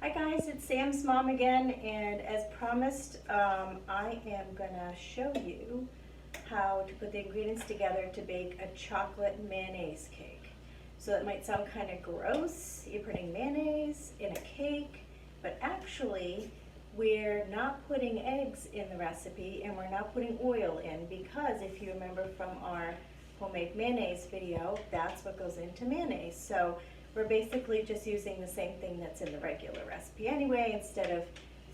Hi guys, it's Sam's mom again, and as promised, I am gonna show you how to put the ingredients together to bake a chocolate mayonnaise cake. So that might sound kind of gross, you're putting mayonnaise in a cake, but actually we're not putting eggs in the recipe and we're not putting oil in, because if you remember from our homemade mayonnaise video, that's what goes into mayonnaise. So we're basically just using the same thing that's in the regular recipe anyway. Instead of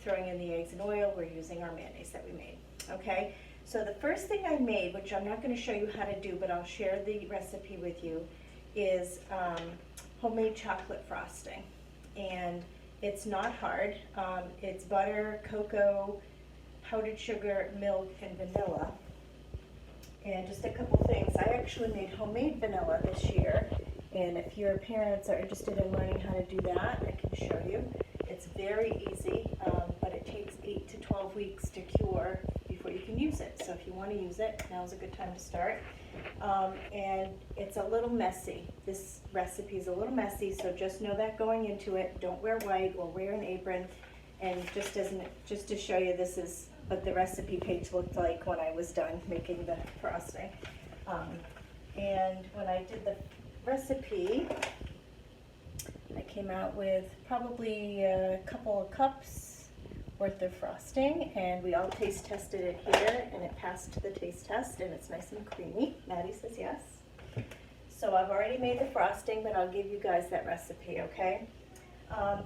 throwing in the eggs and oil, we're using our mayonnaise that we made. Okay, so the first thing I made, which I'm not going to show you how to do, but I'll share the recipe with you, is homemade chocolate frosting. And it's not hard. It's butter, cocoa, powdered sugar, milk, and vanilla. And just a couple things. I actually made homemade vanilla this year. And if your parents are interested in learning how to do that, I can show you. It's very easy, but it takes 8 to 12 weeks to cure before you can use it. So if you want to use it, now's a good time to start. And it's a little messy. This recipe is a little messy, so just know that going into it. Don't wear white or wear an apron. And just to show you, this is what the recipe page looked like when I was done making the frosting. And when I did the recipe, I came out with probably a couple of cups worth of frosting, and we all taste tested it here, and it passed the taste test, and it's nice and creamy. Maddie says yes. So I've already made the frosting, but I'll give you guys that recipe, okay?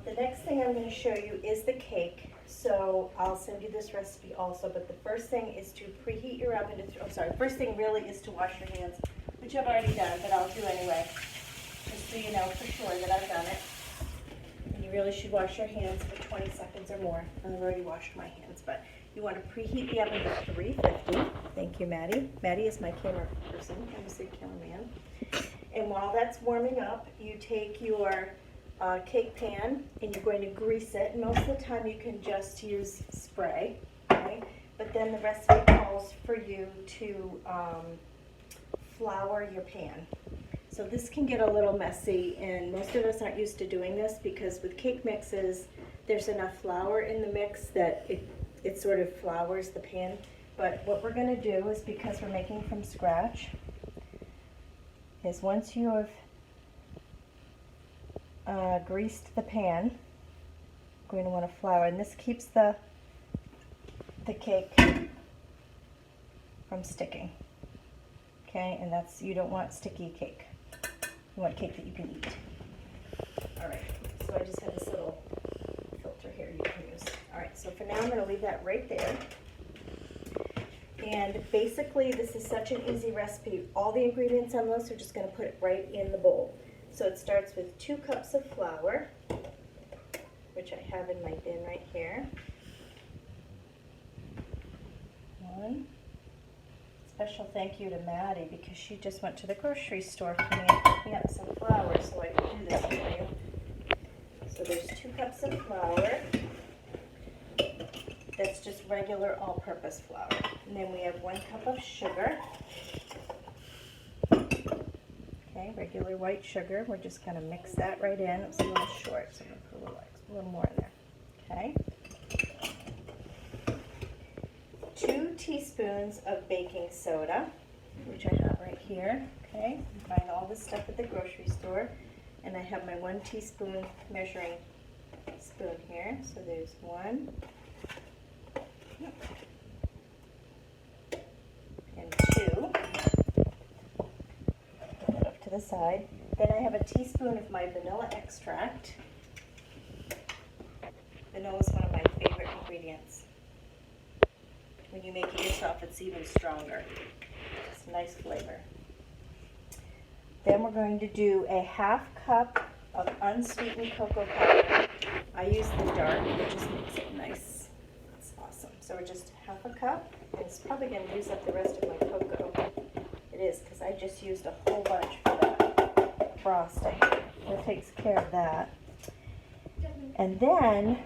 The next thing I'm going to show you is the cake. So I'll send you this recipe also, but the first thing is to preheat your oven to, first thing really is to wash your hands, which I've already done, but I'll do anyway, just so you know for sure that I've done it. And you really should wash your hands for 20 seconds or more. I've already washed my hands, but you want to preheat the oven to 350. Thank you, Maddie. Maddie is my camera person. I'm a big cameraman. And while that's warming up, you take your cake pan and you're going to grease it. And most of the time you can just use spray, okay? But then the recipe calls for you to flour your pan. So this can get a little messy, and most of us aren't used to doing this because with cake mixes, there's enough flour in the mix that it sort of flours the pan. But what we're going to do is, because we're making from scratch, is once you have greased the pan, you're going to want to flour, and this keeps the cake from sticking. Okay, and that's, you don't want sticky cake. You want cake that you can eat. All right, so I just have this little filter here you can use. All right, so for now I'm going to leave that right there. And basically this is such an easy recipe. All the ingredients on this, we're just going to put it right in the bowl. So it starts with 2 cups of flour, which I have in my bin right here. 1. Special thank you to Maddie, because she just went to the grocery store for me and picked me up some flour so I could do this for you. So there's 2 cups of flour. That's just regular all-purpose flour. And then we have 1 cup of sugar. Okay, regular white sugar. We're just going to mix that right in. It's a little short, so I'm going to put a little more in there. Okay. 2 teaspoons of baking soda, which I have right here. Okay, you find all this stuff at the grocery store, and I have my 1 teaspoon measuring spoon here. So there's 1 and 2. Put that off to the side. Then I have a teaspoon of my vanilla extract. Vanilla is one of my favorite ingredients. When you make it yourself, it's even stronger. It's a nice flavor. Then we're going to do a 1/2 cup of unsweetened cocoa powder. I use the dark, it just makes it nice. It's awesome. So we're just 1/2 cup, and it's probably going to use up the rest of my cocoa. It is, because I just used a whole bunch for that frosting. It takes care of that. And then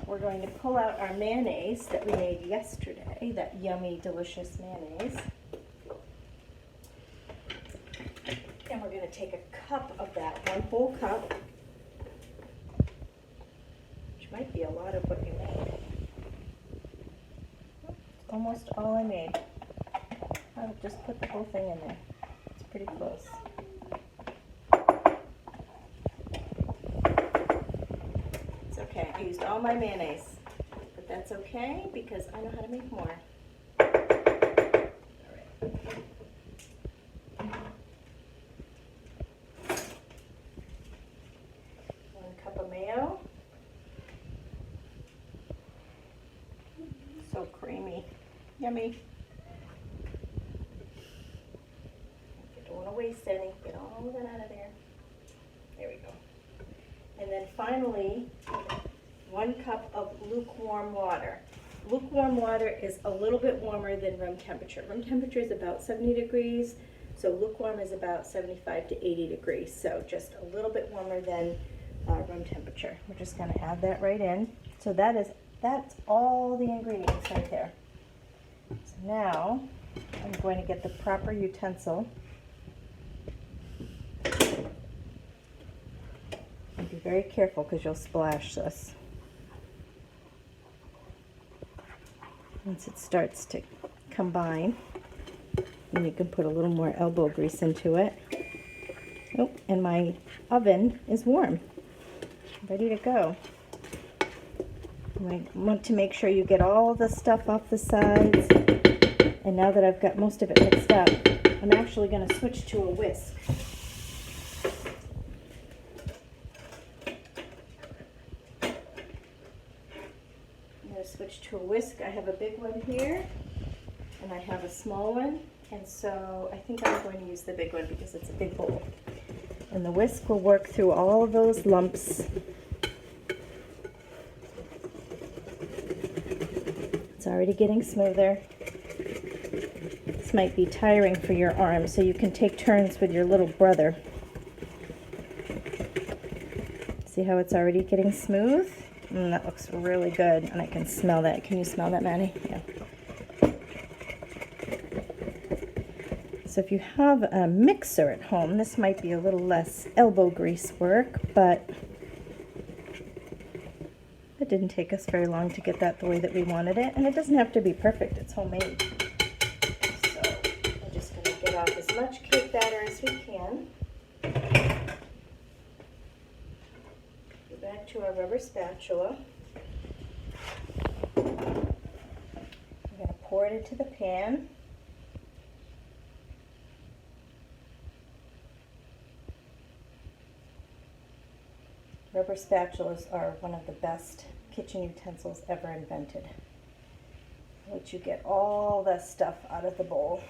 we're going to pull out our mayonnaise that we made yesterday, that yummy, delicious mayonnaise. And we're going to take a cup of that, 1 whole cup, might be a lot of what we made. Almost all I made. I'll just put the whole thing in there. It's pretty close. It's okay. I used all my mayonnaise, but that's okay because I know how to make more. All right. 1 cup of mayo. So creamy. Yummy. You don't want to waste any. Get all of that out of there. There we go. And then finally, 1 cup of lukewarm water. Lukewarm water is a little bit warmer than room temperature. Room temperature is about 70 degrees, so lukewarm is about 75 to 80 degrees. So just a little bit warmer than room temperature. We're just going to add that right in. So that's all the ingredients right there. So now I'm going to get the proper utensil. And be very careful because you'll splash this. Once it starts to combine, and you can put a little more elbow grease into it. Oh, and my oven is warm. Ready to go. I want to make sure you get all the stuff off the sides. And now that I've got most of it mixed up, I'm actually going to switch to a whisk. I'm going to switch to a whisk. I have a big one here, and I have a small one. And so I think I'm going to use the big one because it's a big bowl. And the whisk will work through all of those lumps. It's already getting smoother. This might be tiring for your arm, so you can take turns with your little brother. See how it's already getting smooth? That looks really good, and I can smell that. Can you smell that, Maddie? Yeah. So if you have a mixer at home, this might be a little less elbow grease work, but it didn't take us very long to get that the way that we wanted it, and it doesn't have to be perfect. It's homemade. So we're just going to get off as much cake batter as we can. Go back to our rubber spatula. We're going to pour it into the pan. Rubber spatulas are one of the best kitchen utensils ever invented. Let you get all the stuff out of the bowl.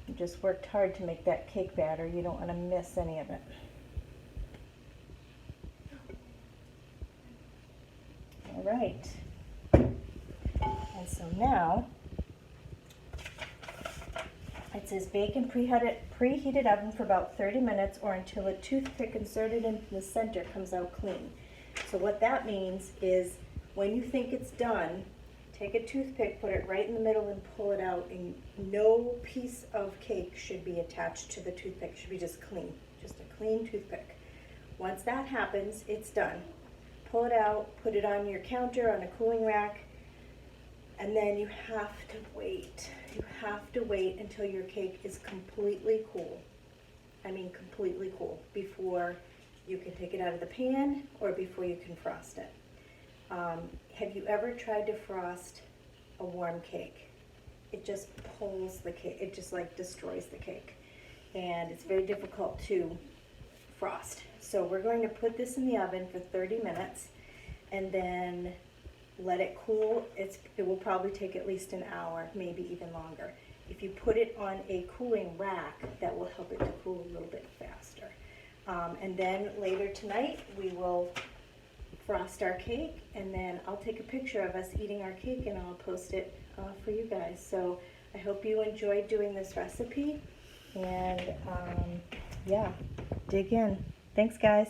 You just worked hard to make that cake batter. You don't want to miss any of it. All right. And so now, it says bake in preheated oven for about 30 minutes or until a toothpick inserted in the center comes out clean. So what that means is when you think it's done, take a toothpick, put it right in the middle and pull it out, and no piece of cake should be attached to the toothpick. It should be just clean, just a clean toothpick. Once that happens, it's done. Pull it out, put it on your counter on a cooling rack, and then you have to wait. You have to wait until your cake is completely cool. I mean completely cool, before you can take it out of the pan or before you can frost it. Have you ever tried to frost a warm cake? It just pulls the cake, it just like destroys the cake. And it's very difficult to frost. So we're going to put this in the oven for 30 minutes and then let it cool. It will probably take at least an hour, maybe even longer. If you put it on a cooling rack, that will help it to cool a little bit faster. And then later tonight, we will frost our cake, and then I'll take a picture of us eating our cake and I'll post it for you guys. So I hope you enjoyed doing this recipe, and yeah, dig in. Thanks, guys.